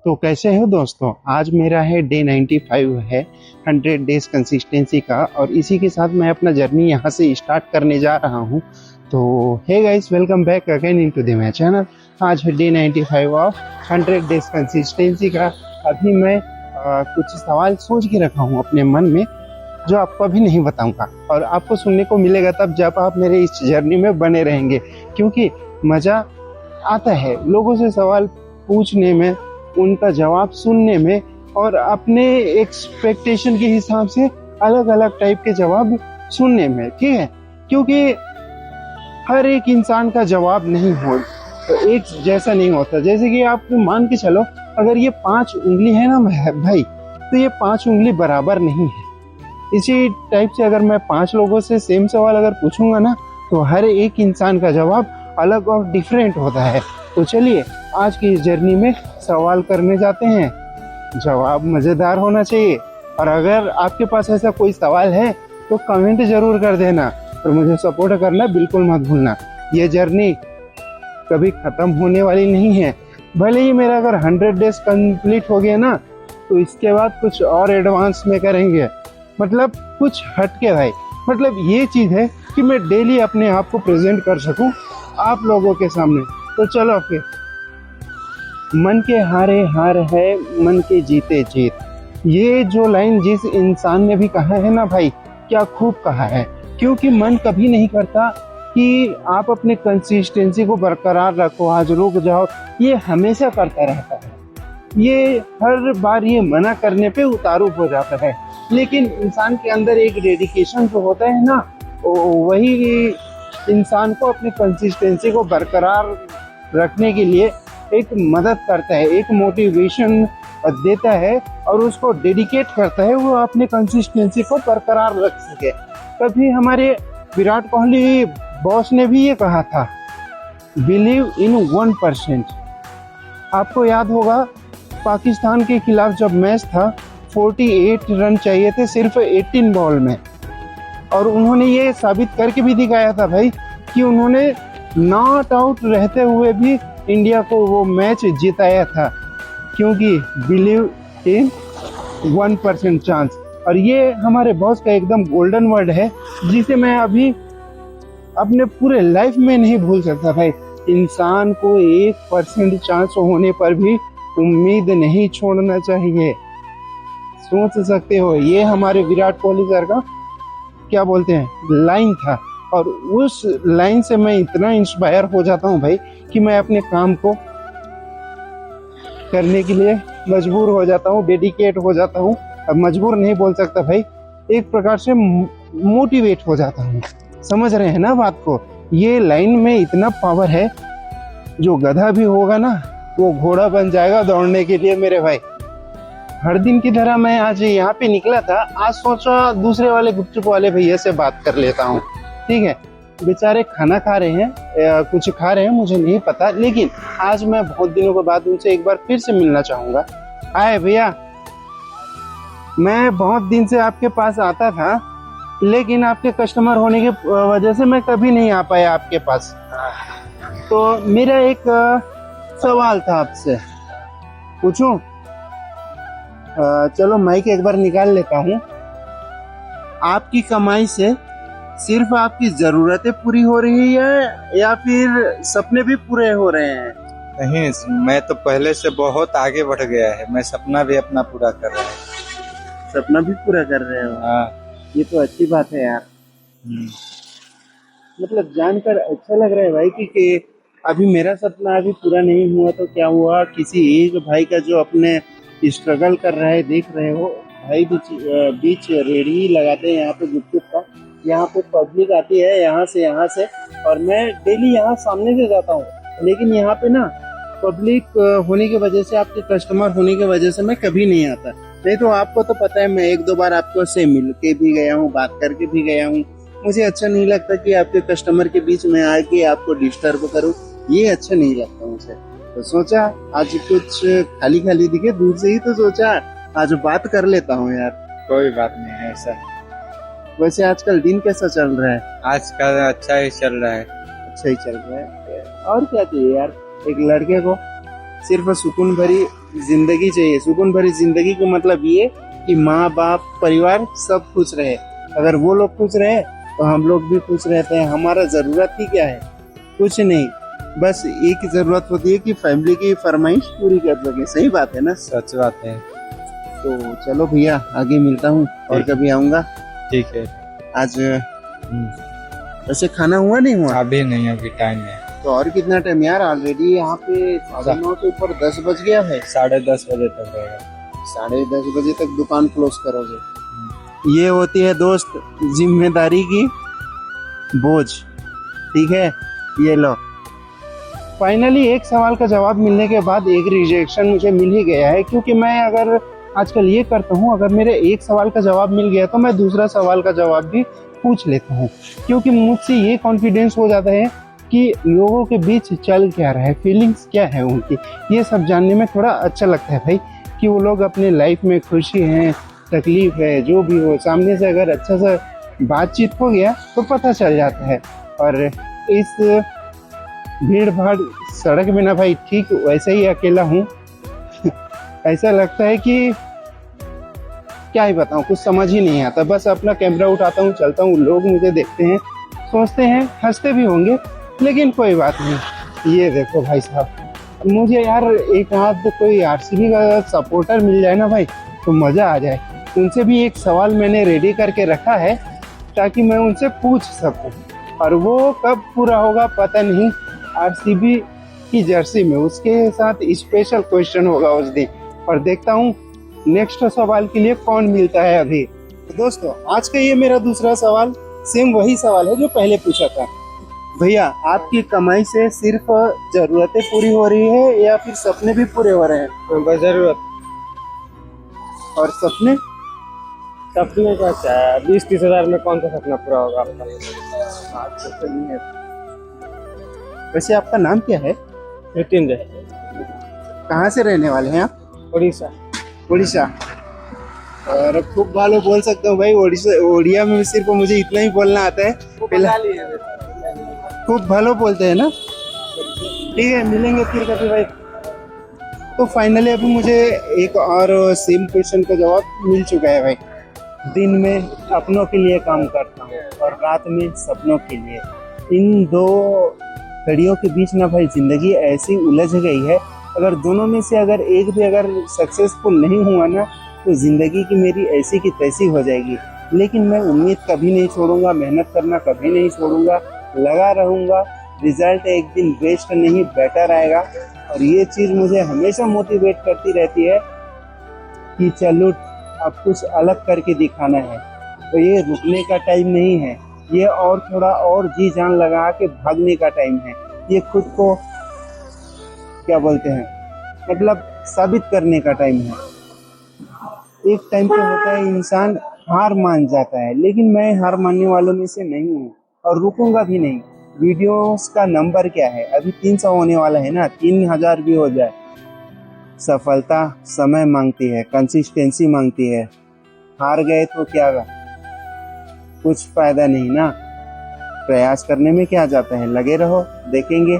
तो कैसे हो दोस्तों। आज मेरा है डे 95 है 100 डेज कंसिस्टेंसी का, और इसी के साथ मैं अपना जर्नी यहाँ से स्टार्ट करने जा रहा हूँ। तो hey guys, welcome back again into the my channel. आज है डे 95 ऑफ 100 डेज कंसिस्टेंसी का। अभी मैं कुछ सवाल सोच के रखा हूँ अपने मन में, जो आपको अभी नहीं बताऊंगा, और आपको सुनने को मिलेगा तब जब आप मेरे इस जर्नी में बने रहेंगे, क्योंकि मज़ा आता है लोगों से सवाल पूछने में, उनका जवाब सुनने में, और अपने एक्सपेक्टेशन के हिसाब से अलग अलग टाइप के जवाब सुनने में। ठीक है, क्योंकि हर एक इंसान का जवाब नहीं हो तो एक जैसा नहीं होता। जैसे कि आप मान के चलो, अगर ये 5 उंगली है ना भाई, तो ये 5 उंगली बराबर नहीं है। इसी टाइप से अगर मैं 5 लोगों से सेम सवाल अगर पूछूंगा ना, तो हर एक इंसान का जवाब अलग और डिफरेंट होता है। तो चलिए आज की इस जर्नी में सवाल करने जाते हैं। जवाब मज़ेदार होना चाहिए, और अगर आपके पास ऐसा कोई सवाल है तो कमेंट जरूर कर देना, और मुझे सपोर्ट करना बिल्कुल मत भूलना। ये जर्नी कभी ख़त्म होने वाली नहीं है। भले ही मेरा अगर 100 डेज कंप्लीट हो गया ना, तो इसके बाद कुछ और एडवांस में करेंगे, मतलब कुछ हटके भाई। मतलब ये चीज़ है कि मैं डेली अपने आप को प्रेजेंट कर सकूं आप लोगों के सामने। तो चलो फिर, मन के हारे हार है, मन के जीते जीत। ये जो लाइन जिस इंसान ने भी कहा है ना भाई, क्या खूब कहा है। क्योंकि मन कभी नहीं करता कि आप अपने कंसिस्टेंसी को बरकरार रखो, आज रुक जाओ। ये हमेशा करता रहता है, ये हर बार ये मना करने पे उतारू हो जाता है। लेकिन इंसान के अंदर एक डेडिकेशन जो होता है ना, वही इंसान को अपने कंसिस्टेंसी को बरकरार रखने के लिए एक मदद करता है, एक मोटिवेशन देता है, और उसको डेडिकेट करता है वो अपने कंसिस्टेंसी को बरकरार रख सके। कभी हमारे विराट कोहली बॉस ने भी ये कहा था, बिलीव इन 1%। आपको याद होगा पाकिस्तान के खिलाफ जब मैच था, 48 रन चाहिए थे सिर्फ 18 बॉल में, और उन्होंने ये साबित करके भी दिखाया था भाई कि उन्होंने नॉट आउट रहते हुए भी इंडिया को वो मैच जिताया था, क्योंकि बिलीव इन 1% चांस। और ये हमारे बॉस का एकदम गोल्डन वर्ड है, जिसे मैं अभी अपने पूरे लाइफ में नहीं भूल सकता भाई। इंसान को 1% चांस होने पर भी उम्मीद नहीं छोड़ना चाहिए। सोच सकते हो, ये हमारे विराट कोहली सर का क्या बोलते हैं लाइन था, और उस लाइन से मैं इतना इंस्पायर हो जाता हूँ भाई कि मैं अपने काम को करने के लिए मजबूर हो जाता हूँ, डेडिकेट हो जाता हूँ। अब मजबूर नहीं बोल सकता भाई, एक प्रकार से मोटिवेट हो जाता हूँ। समझ रहे हैं ना बात को। ये लाइन में इतना पावर है, जो गधा भी होगा ना वो घोड़ा बन जाएगा दौड़ने के लिए मेरे भाई। हर दिन की तरह मैं आज यहाँ पे निकला था, आज सोचा दूसरे वाले गुपचुप वाले भैया से बात कर लेता हूँ। ठीक है, बेचारे खाना खा रहे हैं, कुछ खा रहे हैं मुझे नहीं पता, लेकिन आज मैं बहुत दिनों के बाद उनसे एक बार फिर से मिलना चाहूँगा। हाय भैया, मैं बहुत दिन से आपके पास आता था, लेकिन आपके कस्टमर होने की वजह से मैं कभी नहीं आ पाया आपके पास। तो मेरा एक सवाल था आपसे, पूछूं? चलो माइक एक बार निकाल लेता हूँ। आपकी कमाई से सिर्फ आपकी जरूरतें पूरी हो रही है, या फिर सपने भी पूरे हो रहे हैं? नहीं, मैं तो पहले से बहुत आगे बढ़ गया है। मैं सपना भी अपना पूरा कर रहा हूँ। सपना भी पूरा कर रहे हो? हाँ। ये तो अच्छी बात है यार। मतलब जानकर अच्छा लग रहा है भाई कि अभी मेरा सपना अभी पूरा नहीं हुआ तो क्या हुआ, किसी एक भाई का जो अपने स्ट्रगल कर रहा है देख रहे हो। भाई बीच रेडी लगाते हैं यहाँ पे गुपचुप का, यहाँ पे पब्लिक आती है यहाँ से, और मैं डेली यहाँ सामने से जाता हूँ, लेकिन यहाँ पे ना पब्लिक होने की वजह से, आपके कस्टमर होने की वजह से मैं कभी नहीं आता। नहीं तो आपको तो पता है, मैं 1-2 बार आपको से मिल के भी गया हूँ, बात करके भी गया हूँ। मुझे अच्छा नहीं लगता कि आपके कस्टमर के बीच में आके आपको डिस्टर्ब करूँ, ये अच्छा नहीं लगता मुझे। तो सोचा आज कुछ खाली खाली दिखे दूर से ही, तो सोचा आज बात कर लेता हूँ यार। कोई बात नहीं है ऐसा। वैसे आजकल दिन कैसा चल रहा है? आजकल अच्छा ही चल रहा है। अच्छा ही चल रहा है, और क्या चाहिए यार एक लड़के को। सिर्फ सुकून भरी जिंदगी चाहिए। सुकून भरी जिंदगी का मतलब ये कि माँ बाप परिवार सब खुश रहे। अगर वो लोग खुश रहे तो हम लोग भी खुश रहते हैं। हमारा जरूरत ही क्या है? कुछ नहीं, बस एक जरूरत होती है कि फैमिली की फरमाइश पूरी कर सके। सही बात है ना? सच बात है। तो चलो भैया, आगे मिलता हूँ और कभी आऊंगा। ठीक है। आज वैसे खाना हुआ नहीं हुआ? अभी नहीं, अभी टाइम है। तो और कितना टाइम यार? ऑलरेडी यहाँ पे 9:30 के ऊपर 10 बज गया है। 10:30 बजे तक रहेगा। 10:30 बजे तक दुकान क्लोज करोगे? ये होती है दोस्त जिम्मेदारी की बोझ। ठीक है, ये लो। फाइनली एक सवाल का जवाब मिलने के बाद एक रिजेक्शन मुझे मिल ही गया है, क्योंकि मैं अगर आजकल ये करता हूँ, अगर मेरे एक सवाल का जवाब मिल गया तो मैं दूसरा सवाल का जवाब भी पूछ लेता हूँ, क्योंकि मुझसे ये कॉन्फिडेंस हो जाता है कि लोगों के बीच चल क्या रहा है, फीलिंग्स क्या है उनकी। ये सब जानने में थोड़ा अच्छा लगता है भाई, कि वो लोग अपने लाइफ में खुशी हैं, तकलीफ है, जो भी हो, सामने से अगर अच्छा सा बातचीत हो गया तो पता चल जाता है। और इस भीड़ भाड़ सड़क में ना भाई, ठीक वैसे ही अकेला हूँ। ऐसा लगता है कि क्या ही बताऊँ, कुछ समझ ही नहीं आता। बस अपना कैमरा उठाता हूँ, चलता हूँ, लोग मुझे देखते हैं, सोचते हैं, हंसते भी होंगे, लेकिन कोई बात नहीं। ये देखो भाई साहब, मुझे यार एक आध कोई आरसीबी का सपोर्टर मिल जाए ना भाई, तो मज़ा आ जाए। उनसे भी एक सवाल मैंने रेडी करके रखा है ताकि मैं उनसे पूछ सकूं, और वो कब पूरा होगा पता नहीं। आरसीबी की जर्सी में उसके साथ स्पेशल क्वेश्चन होगा उस दिन, और देखता हूँ नेक्स्ट सवाल के लिए कौन मिलता है अभी। तो दोस्तों, आज का ये मेरा दूसरा सवाल सेम वही सवाल है जो पहले पूछा था। भैया, आपकी कमाई से सिर्फ जरूरतें पूरी हो रही है या फिर सपने भी पूरे हो रहे हैं? बस जरूरत। और सपने? सपने का क्या है? 20-30 हजार में कौन सा सपना पूरा होगा आपका? बात तो सही है। वैसे आपका नाम क्या है? नितिन दे। कहाँ से रहने वाले हैं आप? उड़ीसा। उड़ीसा। और खूब भालो बोल सकता हूँ भाई। उड़िया में सिर्फ मुझे इतना ही बोलना आता है। खूब भालो बोलते हैं ना? ठीक है, मिलेंगे फिर कभी भाई। तो फाइनली अभी मुझे एक और सेम क्वेश्चन का जवाब मिल चुका है भाई। दिन में अपनों के लिए काम करता हूँ और रात में सपनों के लिए। इन दो घड़ियों के बीच ना भाई जिंदगी ऐसी उलझ गई है, अगर दोनों में से अगर एक भी अगर सक्सेसफुल नहीं हुआ ना, तो जिंदगी की मेरी ऐसी की तैसी हो जाएगी। लेकिन मैं उम्मीद कभी नहीं छोड़ूंगा, मेहनत करना कभी नहीं छोड़ूंगा, लगा रहूंगा। रिजल्ट एक दिन बेस्ट नहीं बेटर आएगा, और ये चीज़ मुझे हमेशा मोटिवेट करती रहती है कि चलो अब कुछ अलग करके दिखाना है। तो ये रुकने का टाइम नहीं है, ये और थोड़ा और जी जान लगा के भागने का टाइम है। ये खुद को क्या बोलते हैं, मतलब साबित करने का टाइम है। एक टाइम पे होता है इंसान हार मान जाता है, लेकिन मैं हार मानने वालों में से नहीं हूँ और रुकूंगा भी नहीं। वीडियोस का नंबर क्या है? अभी 300 होने वाला है ना, 3000 भी हो जाए। सफलता समय मांगती है, कंसिस्टेंसी मांगती है। हार गए तो क्या होगा? कुछ फायदा नहीं ना। प्रयास करने में क्या जाता है, लगे रहो, देखेंगे।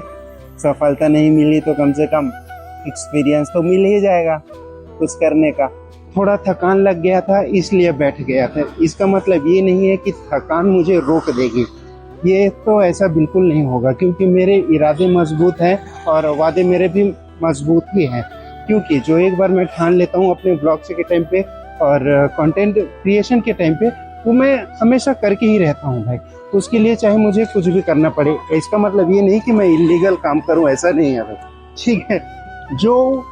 सफलता नहीं मिली तो कम से कम एक्सपीरियंस तो मिल ही जाएगा कुछ करने का। थोड़ा थकान लग गया था इसलिए बैठ गया था। इसका मतलब ये नहीं है कि थकान मुझे रोक देगी, ये तो ऐसा बिल्कुल नहीं होगा, क्योंकि मेरे इरादे मजबूत हैं और वादे मेरे भी मजबूत ही हैं। क्योंकि जो एक बार मैं ठान लेता हूँ अपने ब्लॉग के टाइम पे और कंटेंट क्रिएशन के टाइम पे, वो मैं हमेशा करके ही रहता हूँ भाई। उसके लिए चाहे मुझे कुछ भी करना पड़े। इसका मतलब ये नहीं कि मैं इलीगल काम करूँ, ऐसा नहीं है भाई। ठीक है, जो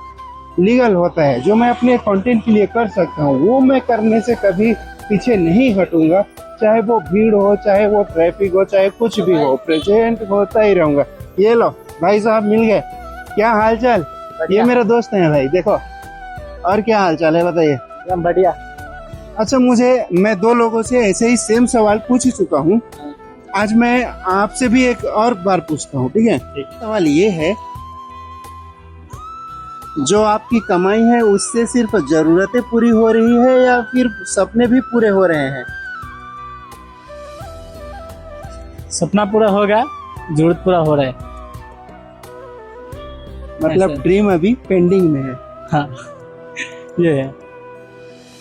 लीगल होता है, जो मैं अपने कंटेंट के लिए कर सकता हूँ, वो मैं करने से कभी पीछे नहीं हटूंगा। चाहे वो भीड़ हो, चाहे वो ट्रैफिक हो, चाहे कुछ भी हो, प्रेजेंट होता ही रहूंगा। ये लो भाई साहब मिल गए। क्या हाल चाल? ये मेरा दोस्त है भाई, देखो। और क्या हाल चाल है बताइए? बढ़िया। अच्छा, मैं 2 लोगों से ऐसे ही सेम सवाल पूछ ही चुका हूँ। आज मैं आपसे भी एक और बार पूछता हूँ, ठीक है? सवाल ये है, जो आपकी कमाई है उससे सिर्फ जरूरतें पूरी हो रही है या फिर सपने भी पूरे हो रहे हैं? सपना पूरा हो गया, जरूरत पूरा हो रहा है। मतलब ऐसा। ड्रीम अभी पेंडिंग में है। हाँ ये है।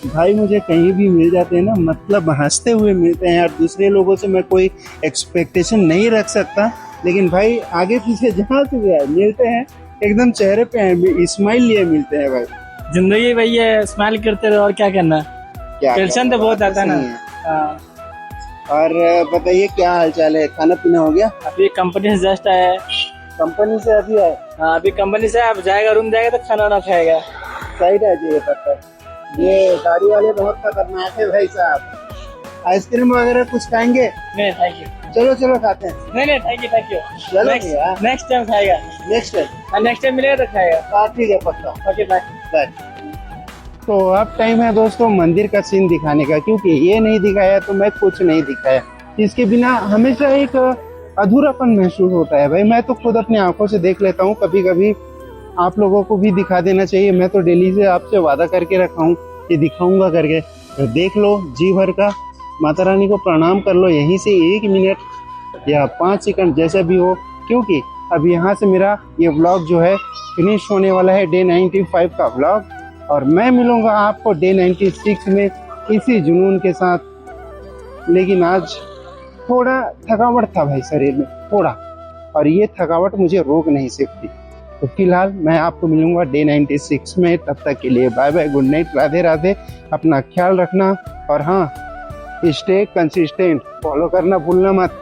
भाई मुझे कहीं भी मिल जाते हैं ना, मतलब हंसते हुए मिलते हैं यार। दूसरे लोगों से मैं कोई एक्सपेक्टेशन नहीं रख सकता, लेकिन भाई आगे पीछे जहाँ से भी आए मिलते हैं, एकदम चेहरे पे स्माइल लिए मिलते हैं भाई। जिंदगी वही है, स्माइल करते रहो और क्या करना। क्या टेंशन तो बहुत आता है ना। हाँ। और बताइए क्या हाल चाल है, खाना पीना हो गया? अभी कंपनी से जस्ट आया है। कंपनी से अभी आए? हाँ अभी कंपनी से अब जाएगा, रूम जाएगा तो खाना वाना खाएगा। सही रह जाइए पता है। ये गाड़ी वाले बहुत खतरनाक है भाई साहब। आइसक्रीम वगैरह कुछ खाएंगे? नहीं थैंक यू। चलो चलो खाते हैं। नहीं थैंक यू। चलो भैया, नेक्स्ट टाइम खाएगा। Next time. नेक्स्ट टाइम मिलेगा तो खाएगा। हाँ ठीक है पक्का। Okay bye. बाय। तो अब टाइम है दोस्तों मंदिर का सीन दिखाने का, क्योंकि ये नहीं दिखाया तो मैं कुछ नहीं दिखाया। इसके बिना हमेशा एक अधूरापन महसूस होता है भाई। मैं तो खुद अपनी आंखों से देख लेता हूँ, कभी कभी आप लोगों को भी दिखा देना चाहिए। मैं तो डेली से आपसे वादा करके रखा हूँ कि दिखाऊंगा करके, तो देख लो जी भर का। माता रानी को प्रणाम कर लो यहीं से 1 मिनट या 5 सेकंड जैसा भी हो, क्योंकि अब यहाँ से मेरा ये व्लॉग जो है फिनिश होने वाला है, डे 95 का व्लॉग। और मैं मिलूंगा आपको डे 96 में इसी जुनून के साथ। लेकिन आज थोड़ा थकावट था भाई शरीर में, थोड़ा, और ये थकावट मुझे रोक नहीं सकती। तो फिलहाल मैं आपको मिलूंगा डे 96 में। तब तक के लिए bye bye, good night, Radhe Radhe. अपना ख्याल रखना, और हाँ, स्टे कंसिस्टेंट, फॉलो करना भूलना मत।